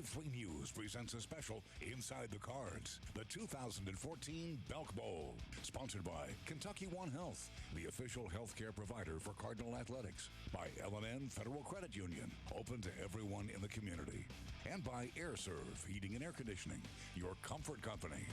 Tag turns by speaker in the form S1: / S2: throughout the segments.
S1: Live 3 News presents a special Inside the Cards, the 2014 Belk Bowl, sponsored by Kentucky One Health, the official healthcare provider for Cardinal Athletics, by L&N Federal Credit Union, open to everyone in the community, and by AirServe Heating and Air Conditioning, your comfort company.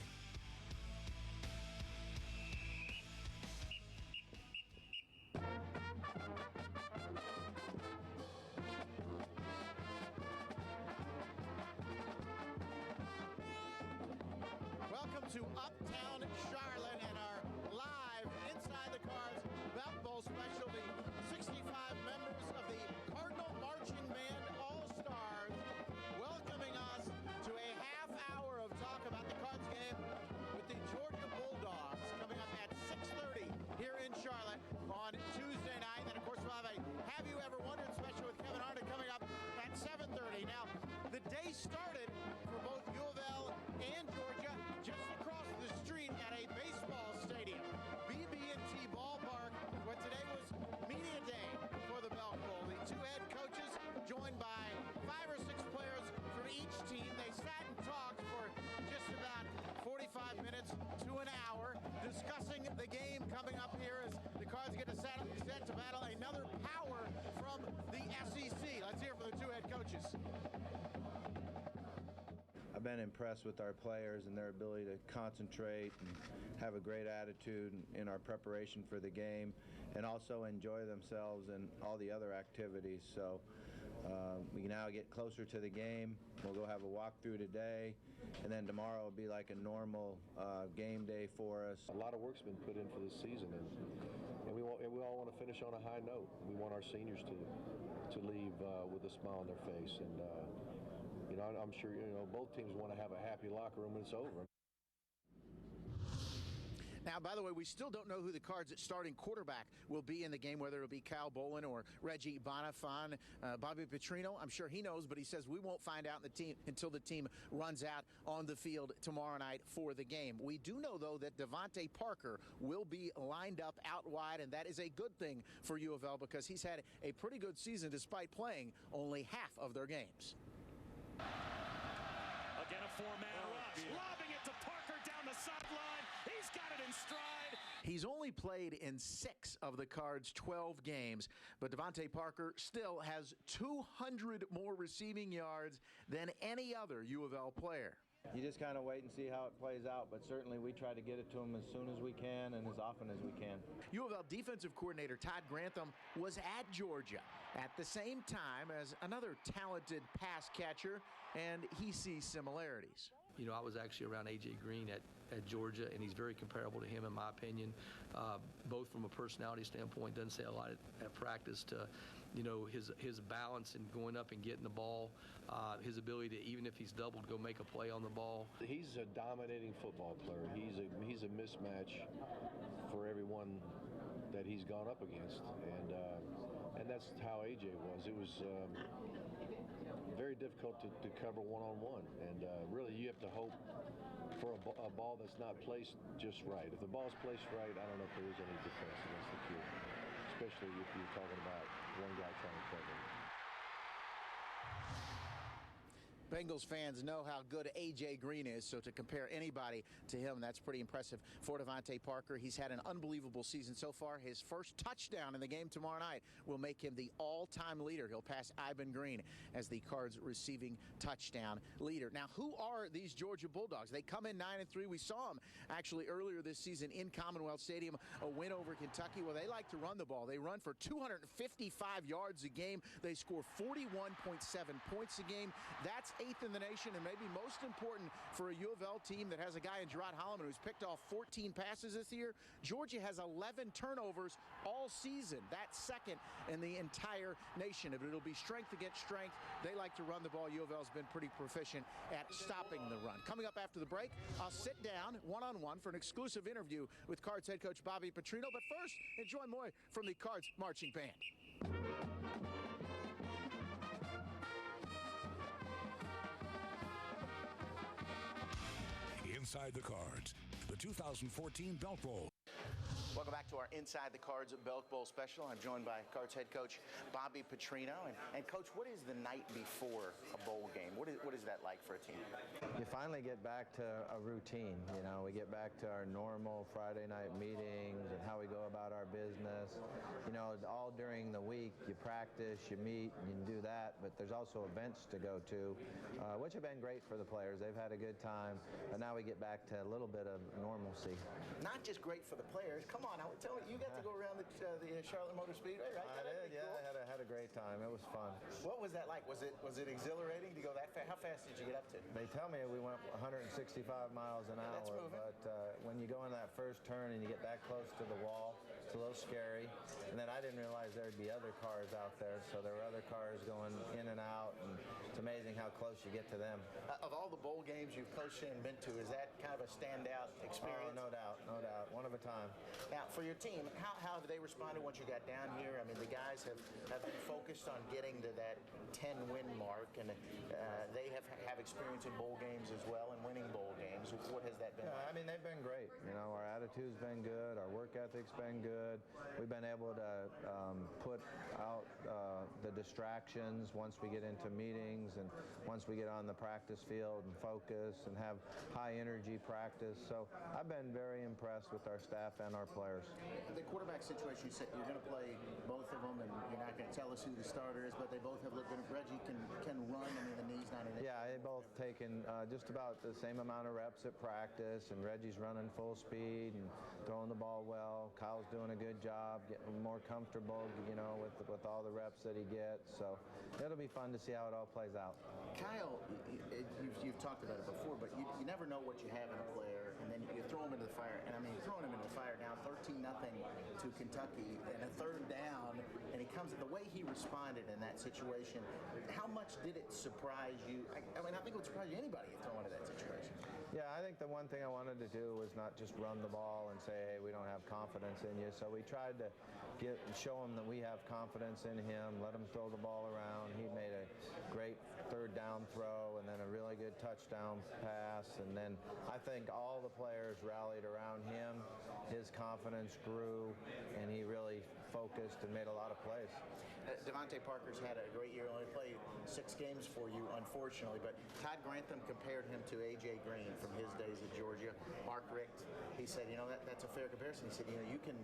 S2: Welcome to Uptown Charlotte and our live Inside the Cards Belk Bowl specialty. 65 members of the Cardinal Marching Band All-Stars welcoming us to a half hour of talk about the Cards game with the Georgia Bulldogs coming up at 6:30 here in Charlotte on Tuesday night. And of course, we'll have a Have You Ever Wondered special with Kevin Harnett coming up at 7:30. Now, the day started for both U of L and Georgia just across the street at a baseball stadium, BB&T Ballpark, where today was media day for the Belk Bowl. The two head coaches, joined by 5 or 6 players from each team, they sat and talked for just about 45 minutes to an hour, discussing the game coming up here as the Cards get set to battle another power from the SEC. Let's hear from the two head coaches.
S3: I've been impressed with our players and their ability to concentrate and have a great attitude in our preparation for the game, and also enjoy themselves in all the other activities. So we now get closer to the game. We'll go have a walkthrough today, and then tomorrow will be like a normal game day for us.
S4: A lot of work's been put in for this season, and we all want to finish on a high note. We want our seniors to leave with a smile on their face, and you know, I'm sure, you know, both teams want to have a happy locker room when it's over.
S2: Now, by the way, we still don't know who the Cards' starting quarterback will be in the game, whether it'll be Kyle Bolin or Reggie Bonifant. Bobby Petrino, I'm sure he knows, but he says we won't find out until the team runs out on the field tomorrow night for the game. We do know, though, that Devontae Parker will be lined up out wide, and that is a good thing for U of L because he's had a pretty good season despite playing only half of their games.
S5: Again, a four-man rush, lobbing it to Parker down the sideline. He's got it in stride.
S2: He's only played in 6 of the Cards' 12 games, but Devontae Parker still has 200 more receiving yards than any other U of L player.
S3: You just kind of wait and see how it plays out, but certainly we try to get it to them as soon as we can and as often as we can.
S2: U of L defensive coordinator Todd Grantham was at Georgia at the same time as another talented pass catcher, and he sees similarities.
S6: You know, I was actually around A.J. Green at Georgia, and he's very comparable to him in my opinion, both from a personality standpoint. Doesn't say a lot at practice to, you know, his balance and going up and getting the ball, his ability to, even if he's doubled, go make a play on the ball.
S4: He's a dominating football player. He's a mismatch for everyone that he's gone up against, and that's how A.J. was. It was very difficult to cover one-on-one, and really you have to hope for a ball that's not placed just right. If the ball's placed right, I don't know if there is any defense against the kid, especially if you're talking about one guy trying to cover him.
S2: Bengals fans know how good A.J. Green is, so to compare anybody to him, that's pretty impressive for Devontae Parker. He's had an unbelievable season so far. His first touchdown in the game tomorrow night will make him the all-time leader. He'll pass Ivan Green as the Cards' receiving touchdown leader. Now, who are these Georgia Bulldogs? They come in 9-3. We saw them actually earlier this season in Commonwealth Stadium, a win over Kentucky. Well, they like to run the ball. They run for 255 yards a game. They score 41.7 points a game. That's 8th in the nation, and maybe most important for a U of L team that has a guy in Gerard Holloman who's picked off 14 passes this year. Georgia has 11 turnovers all season. That's second in the entire nation. If it'll be strength against strength, they like to run the ball. U of L's been pretty proficient at stopping the run. Coming up after the break, I'll sit down one-on-one for an exclusive interview with Cards head coach Bobby Petrino. But first, enjoy more from the Cards marching band.
S1: Inside the Cards, the 2014 Belk Bowl.
S2: Welcome back to our Inside the Cards Belk Bowl special. I'm joined by Cards head coach Bobby Petrino. And Coach, what is the night before a bowl game? What is that like for a team?
S3: You finally get back to a routine. You know, we get back to our normal Friday night meetings and how we go about our business. You know, all during the week, you practice, you meet, you can do that, but there's also events to go to, which have been great for the players. They've had a good time, but now we get back to a little bit of normalcy.
S2: Not just great for the players. Come on, tell me, you got to go around the Charlotte Motor Speedway, right?
S3: I did, yeah.
S2: Cool.
S3: I had a great time. It was fun.
S2: What was that like? Was it exhilarating to go that fast? How fast did you get up to?
S3: They tell me we went 165 miles an hour,
S2: That's moving.
S3: but when you go in that first turn and you get that close to the wall, it's a little scary. And then I didn't realize there'd be other cars out there, so there were other cars going in and out, and it's amazing how close you get to them.
S2: Of all the bowl games you've coached in and been to, is that kind of a standout experience?
S3: Oh, no doubt, one of a time.
S2: Now, for your team, how have they responded once you got down here? I mean, the guys have been focused on getting to that 10-win mark, and they have experience in bowl games as well and winning bowl games. What has that been like?
S3: I mean, they've been great. You know, our attitude's been good, our work ethic's been good. We've been able to put out the distractions once we get into meetings and once we get on the practice field and focus and have high energy practice. So I've been very impressed with our staff and our players.
S2: The quarterback situation, you said you're going to play both of them, and you're not going to tell us who the starter is, but they both have looked good. Reggie can run. I mean, the knee's not an issue.
S3: Yeah, they both taken just about the same amount of reps at practice, and Reggie's running full speed and throwing the ball well. Kyle's doing a good job, getting more comfortable, you know, with all the reps that he gets. So it'll be fun to see how it all plays out.
S2: Kyle, you've talked about it before, but you never know what you have in a player, and then you throw him into the fire. And I mean, throwing him into the fire down 13-0 to Kentucky, and a third down, and he comes. The way he responded in that situation, how much did it surprise you? I mean, I think it would surprise anybody thrown into that situation.
S3: Yeah, I think the one thing I wanted to do was not just run the ball and say, hey, we don't have confidence in you. So we tried to show him that we have confidence in him, let him throw the ball around. He made a great third down throw and then a really good touchdown pass. And then I think all the players rallied around him. His confidence grew, and he really focused and made a lot of plays.
S2: Devontae Parker's had a great year. Only played 6 games for you, unfortunately. But Todd Grantham compared him to A.J. Green from his days at Georgia. Mark Richt, he said, you know, that's a fair comparison. He said, you know, you can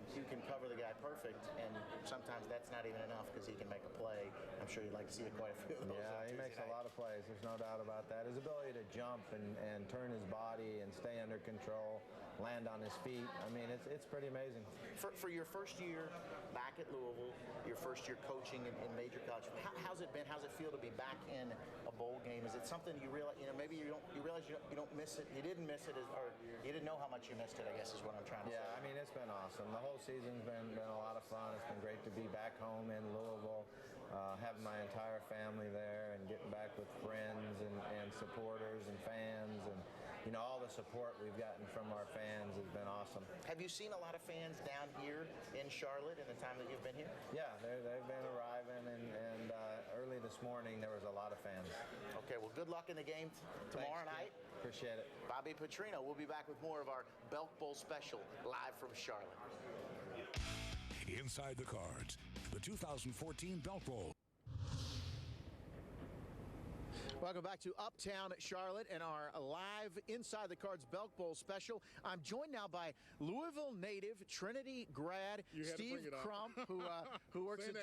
S2: cover the guy perfect, and sometimes that's not even enough because he can make a play. I'm sure you'd like to see quite a few of those.
S3: Yeah, he makes a lot of plays. There's no doubt about that. His ability to jump and turn his body and stay under control, land on his feet. I mean, it's pretty amazing.
S2: For your first year back at Louisville, your first year coaching in major college, how's it been? How's it feel to be back in a bowl game? Is it something you realize? You know, maybe you realize you don't miss it. You didn't miss it, or you didn't know how much you missed it, I guess is what I'm trying to say.
S3: Yeah, I mean, it's been awesome. The whole season's been a lot of fun. It's been great to be back home in Louisville, having my entire family there and getting back with friends and supporters and fans, and you know, all the support we've gotten from our fans has been awesome.
S2: Have you seen a lot of fans down here in Charlotte in the time that you've been here?
S3: Yeah, they've been arriving, and early this morning there was a lot of fans.
S2: Okay, well, good luck in the game tomorrow night.
S3: Appreciate it.
S2: Bobby Petrino. We'll be back with more of our Belk Bowl special live from Charlotte.
S1: Inside the Cards, the 2014 Belk Bowl.
S2: Welcome back to Uptown Charlotte and our live Inside the Cards Belk Bowl special. I'm joined now by Louisville native, Trinity grad, Steve Crump, who works at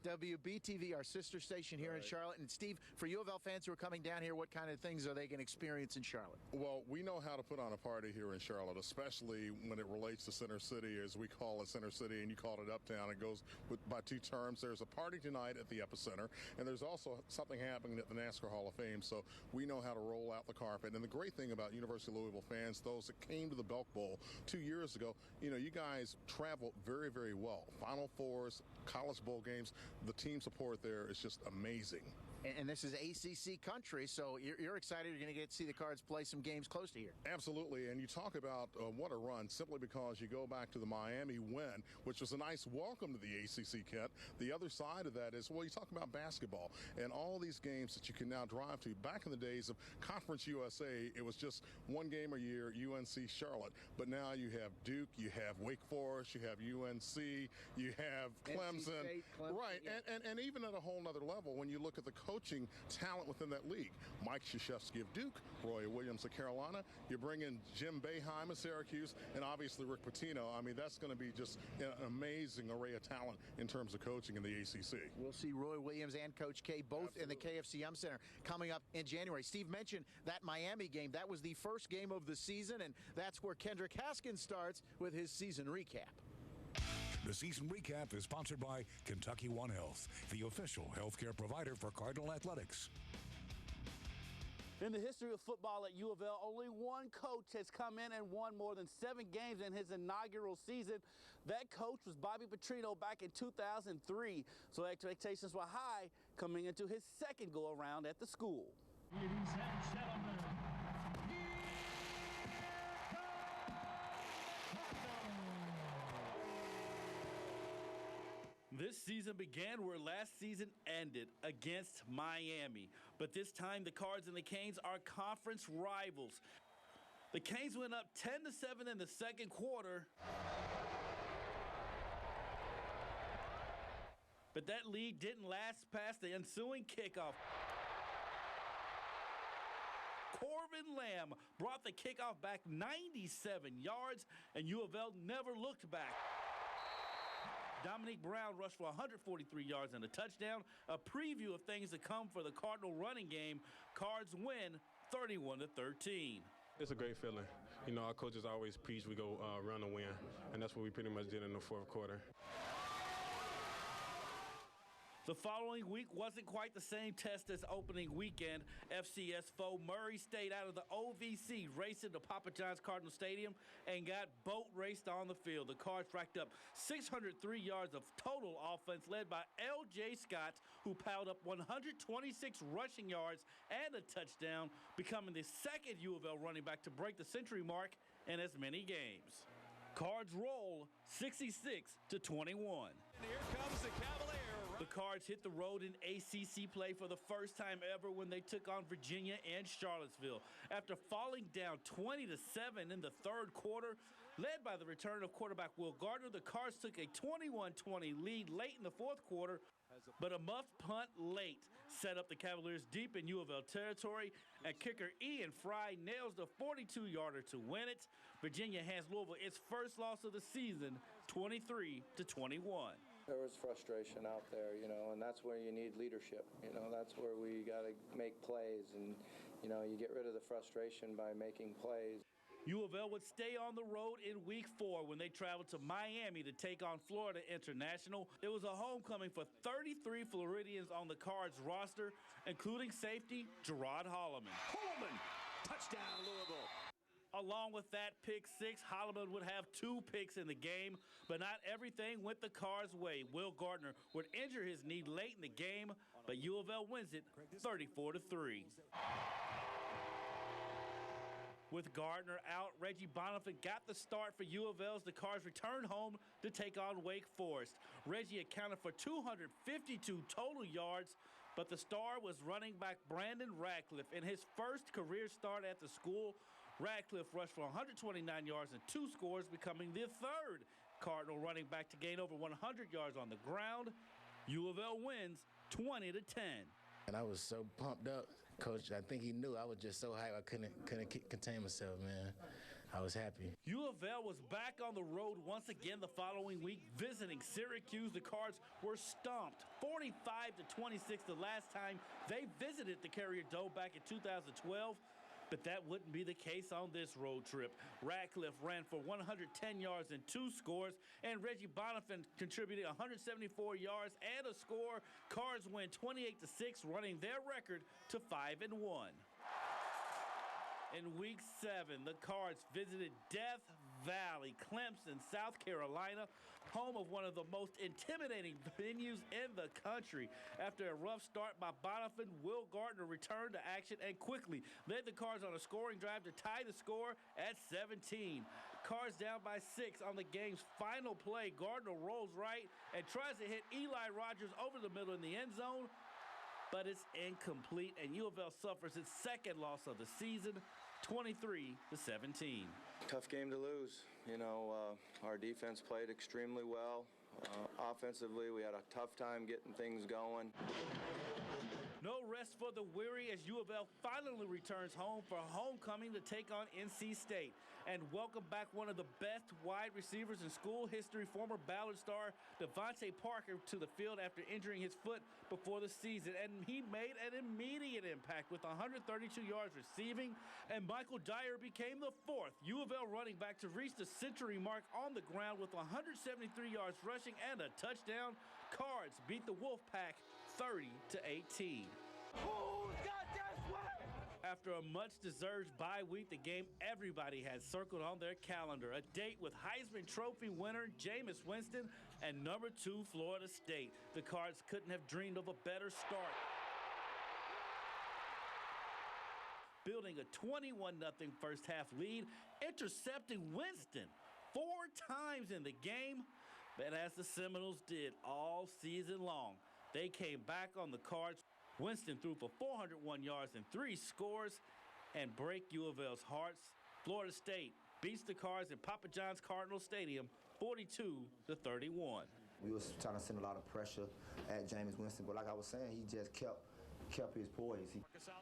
S2: WBTV, our sister station here in Charlotte. And Steve, for U of L fans who are coming down here, what kind of things are they going to experience in Charlotte?
S7: Well, we know how to put on a party here in Charlotte, especially when it relates to Center City, as we call it Center City, and you call it Uptown. It goes by 2 terms. There's a party tonight at the Epicenter, and there's also something happening at the NASCAR Hall of Fame, so we know how to roll out the carpet. And the great thing about University of Louisville fans, those that came to the Belk Bowl 2 years ago, you know, you guys travel very, very well. Final Fours, college bowl games, the team support there is just amazing.
S2: And this is ACC country, so you're excited you're going to get to see the Cards play some games close to here.
S7: Absolutely, and you talk about what a run simply because you go back to the Miami win, which was a nice welcome to the ACC, Kent. The other side of that is, well, you talk about basketball and all these games that you can now drive to. Back in the days of Conference USA, it was just one game a year, UNC Charlotte. But now you have Duke, you have Wake Forest, you have UNC, you have Clemson.
S2: State, Clemson,
S7: right,
S2: yeah.
S7: and even at a whole nother level, when you look at the coaching talent within that league, Mike Krzyzewski of Duke, Roy Williams of Carolina, you bring in Jim Boeheim of Syracuse, and obviously Rick Pitino. I mean, that's going to be just an amazing array of talent in terms of coaching in the ACC.
S2: We'll see Roy Williams and Coach K both in the KFC Yum Center coming up in January. Steve mentioned that Miami game. That was the first game of the season, and that's where Kendrick Haskins starts with his season recap.
S1: The season recap is sponsored by Kentucky One Health, the official healthcare provider for Cardinal Athletics.
S8: In the history of football at U of L, only one coach has come in and won more than 7 games in his inaugural season. That coach was Bobby Petrino back in 2003, so expectations were high coming into his second go-around at the school.
S5: Ladies and gentlemen,
S8: This season began where last season ended, against Miami. But this time, the Cards and the Canes are conference rivals. The Canes went up 10-7 in the second quarter. But that lead didn't last past the ensuing kickoff. Corbin Lamb brought the kickoff back 97 yards, and U of L never looked back. Dominique Brown rushed for 143 yards and a touchdown. A preview of things to come for the Cardinal running game. Cards win 31-13.
S9: It's a great feeling. You know, our coaches always preach we go run and win, and that's what we pretty much did in the fourth quarter.
S8: The following week wasn't quite the same test as opening weekend. FCS foe Murray State out of the OVC raced into Papa John's Cardinal Stadium and got boat raced on the field. The Cards racked up 603 yards of total offense led by L.J. Scott, who piled up 126 rushing yards and a touchdown, becoming the second U of L running back to break the century mark in as many games. Cards roll 66-21.
S5: here comes the Cavalier.
S8: The Cards hit the road in ACC play for the first time ever when they took on Virginia and Charlottesville. After falling down 20-7 in the third quarter, led by the return of quarterback Will Gardner, the Cards took a 21-20 lead late in the fourth quarter, but a muffed punt late set up the Cavaliers deep in U of L territory, and kicker Ian Fry nails the 42-yarder to win it. Virginia hands Louisville its first loss of the season, 23-21.
S3: There was frustration out there, you know, and that's where you need leadership. You know, that's where we got to make plays, and, you know, you get rid of the frustration by making plays.
S8: U of L would stay on the road in week 4 when they traveled to Miami to take on Florida International. It was a homecoming for 33 Floridians on the Cards roster, including safety Gerard Holloman.
S5: Touchdown, Louisville.
S8: Along with that pick 6, Holloman would have 2 picks in the game, but not everything went the Cards' way. Will Gardner would injure his knee late in the game, but U of L wins it 34-3. With Gardner out, Reggie Bonifant got the start for U of L as the Cards returned home to take on Wake Forest. Reggie accounted for 252 total yards, but the star was running back Brandon Radcliffe. In his first career start at the school, Radcliffe rushed for 129 yards and 2 scores, becoming the third Cardinal running back to gain over 100 yards on the ground. U of L wins 20-10.
S10: And I was so pumped up, Coach. I think he knew. I was just so hyped I couldn't contain myself, man. I was happy.
S8: U of L was back on the road once again the following week, visiting Syracuse. The Cards were stomped 45-26 the last time they visited the Carrier Dome back in 2012. But that wouldn't be the case on this road trip. Radcliffe ran for 110 yards and 2 scores, and Reggie Bonifant contributed 174 yards and a score. Cards win 28-6, running their record to 5-1. In week 7, the Cards visited Death Valley, Clemson, South Carolina, home of one of the most intimidating venues in the country. After a rough start by Bonifant, Will Gardner returned to action and quickly led the Cards on a scoring drive to tie the score at 17. Cards down by 6 on the game's final play. Gardner rolls right and tries to hit Eli Rogers over the middle in the end zone, but it's incomplete, and U of L suffers its second loss of the season, 23-17.
S3: Tough game to lose. Our defense played extremely well. Offensively, we had a tough time getting things going.
S8: No rest for the weary as U of L finally returns home for homecoming to take on NC State and welcome back one of the best wide receivers in school history, former Ballard star Devontae Parker, to the field after injuring his foot before the season. And he made an immediate impact with 132 yards receiving, and Michael Dyer became the fourth U of L running back to reach the century mark on the ground with 173 yards rushing and a touchdown. Cards beat the Wolfpack 30-18.
S5: Who's got that swag?
S8: After a much-deserved bye week, the game everybody had circled on their calendar, a date with Heisman Trophy winner Jameis Winston and number 2 Florida State. The Cards couldn't have dreamed of a better start, building a 21-0 first-half lead, intercepting Winston 4 times in the game. But as the Seminoles did all season long, they came back on the Cards. Winston threw for 401 yards and 3 scores and break U of L's hearts. Florida State beats the Cards in Papa John's Cardinal Stadium 42-31.
S11: We was trying to send a lot of pressure at Jameis Winston, but like I was saying, he just kept his poise.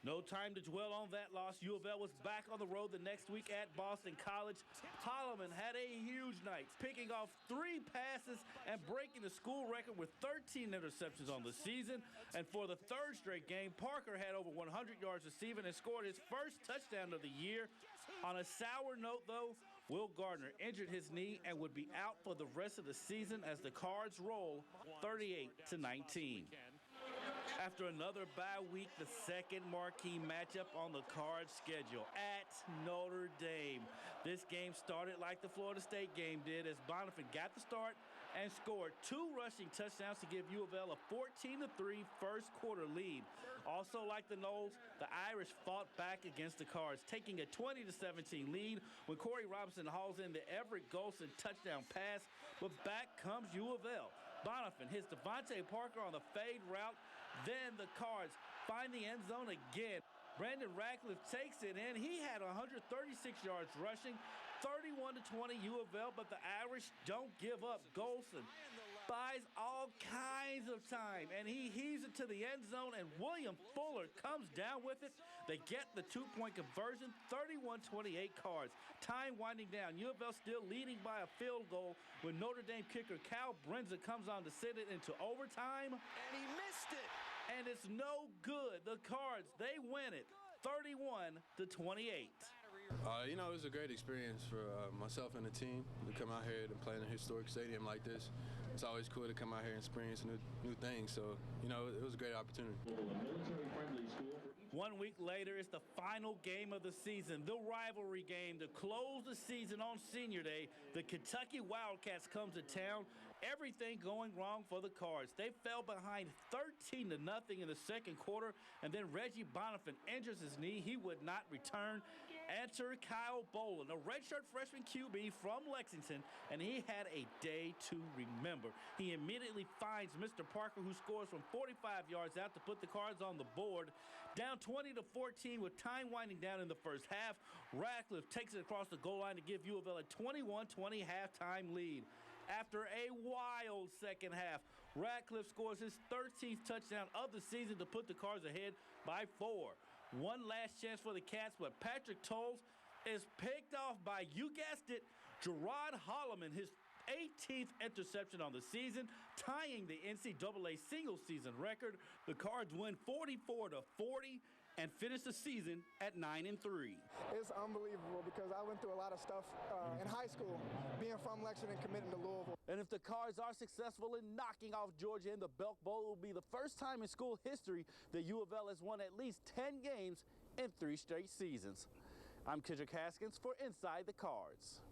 S8: No time to dwell on that loss. U of L was back on the road the next week at Boston College. Holloman had a huge night, picking off 3 passes and breaking the school record with 13 interceptions on the season. And for the 3rd straight game, Parker had over 100 yards receiving and scored his first touchdown of the year. On a sour note, though, Will Gardner injured his knee and would be out for the rest of the season as the Cards roll 38-19. After another bye week, the second marquee matchup on the Cards schedule at Notre Dame. This game started like the Florida State game did as Bonifant got the start and scored 2 rushing touchdowns to give U of L a 14-3 first quarter lead. Also like the Noles, the Irish fought back against the Cards, taking a 20-17 lead when Corey Robinson hauls in the Everett Golson touchdown pass, but back comes U of L. Bonifant hits Devontae Parker on the fade route. Then the Cards find the end zone again. Brandon Ratcliffe takes it in. He had 136 yards rushing, 31-20 U of L, but the Irish don't give up. Golson buys all kinds of time, and he heaves it to the end zone, and William Fuller comes down with it. They get the 2-point conversion, 31-28 Cards. Time winding down. U of L still leading by a field goal when Notre Dame kicker Cal Brenza comes on to send it into overtime.
S5: And he missed it.
S8: And it's no good. The Cards, they win it 31-28.
S9: It was a great experience for myself and the team to come out here and play in a historic stadium like this. It's always cool to come out here and experience new things. So, it was a great opportunity.
S8: 1 week later, it's the final game of the season, the rivalry game to close the season on Senior Day. The Kentucky Wildcats come to town. Everything going wrong for the Cards. They fell behind 13-0 in the second quarter, and then Reggie Bonifant injures his knee. He would not return. Enter Kyle Boland, a redshirt freshman QB from Lexington, and he had a day to remember. He immediately finds Mr. Parker, who scores from 45 yards out to put the Cards on the board. Down 20-14 with time winding down in the first half, Ratcliffe takes it across the goal line to give U of L a 21-20 halftime lead. After a wild second half, Ratcliffe scores his 13th touchdown of the season to put the Cards ahead by 4. One last chance for the Cats, but Patrick Tolles is picked off by, you guessed it, Gerard Holloman, his 18th interception on the season, tying the NCAA single-season record. The Cards win 44-40 and finish the season at 9-3.
S12: It's unbelievable because I went through a lot of stuff in high school, being from Lexington and committing to Louisville.
S8: And if the Cards are successful in knocking off Georgia in the Belk Bowl, it will be the first time in school history that U of L has won at least 10 games in 3 straight seasons. I'm Kendrick Haskins for Inside the Cards.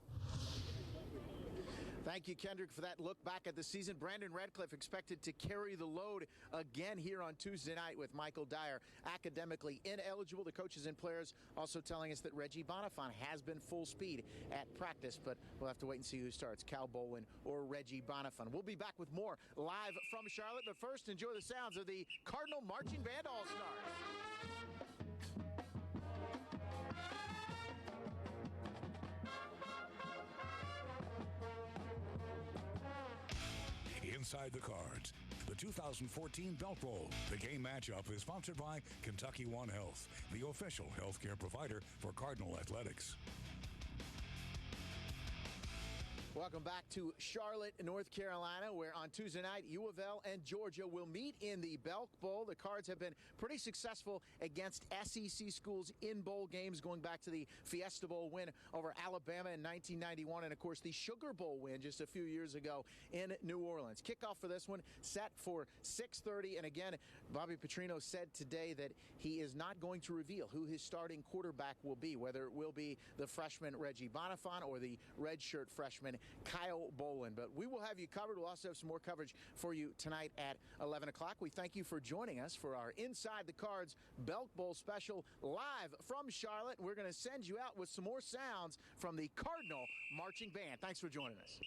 S2: Thank you, Kendrick, for that look back at the season. Brandon Redcliffe expected to carry the load again here on Tuesday night with Michael Dyer academically ineligible. The coaches and players also telling us that Reggie Bonifant has been full speed at practice, but we'll have to wait and see who starts, Cal Bolin or Reggie Bonifant. We'll be back with more live from Charlotte, but first enjoy the sounds of the Cardinal Marching Band All-Stars.
S1: Inside the Cards, the 2014 Belk Bowl. The game matchup is sponsored by Kentucky One Health, the official healthcare provider for Cardinal Athletics.
S2: Welcome back to Charlotte, North Carolina, where on Tuesday night, U of L and Georgia will meet in the Belk Bowl. The Cards have been pretty successful against SEC schools in bowl games, going back to the Fiesta Bowl win over Alabama in 1991, and, of course, the Sugar Bowl win just a few years ago in New Orleans. Kickoff for this one set for 6:30, and again, Bobby Petrino said today that he is not going to reveal who his starting quarterback will be, whether it will be the freshman Reggie Bonifant or the redshirt freshman Kyle Bolin. But we will have you covered. We'll also have some more coverage for you tonight at 11 o'clock. We thank you for joining us for our Inside the Cards Belk Bowl special live from Charlotte. We're going to send you out with some more sounds from the Cardinal Marching Band. Thanks for joining us.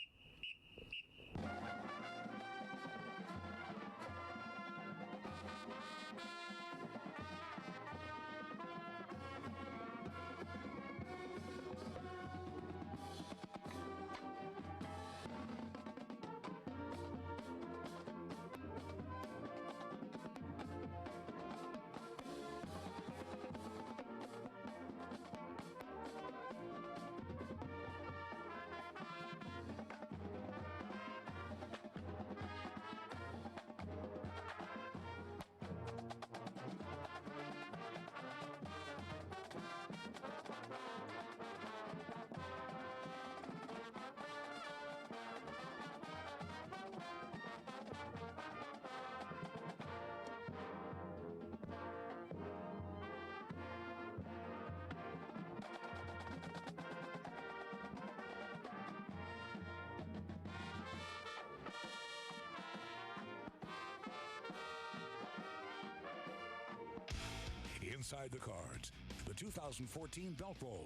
S1: Inside the Cards, the 2014 Belk Bowl.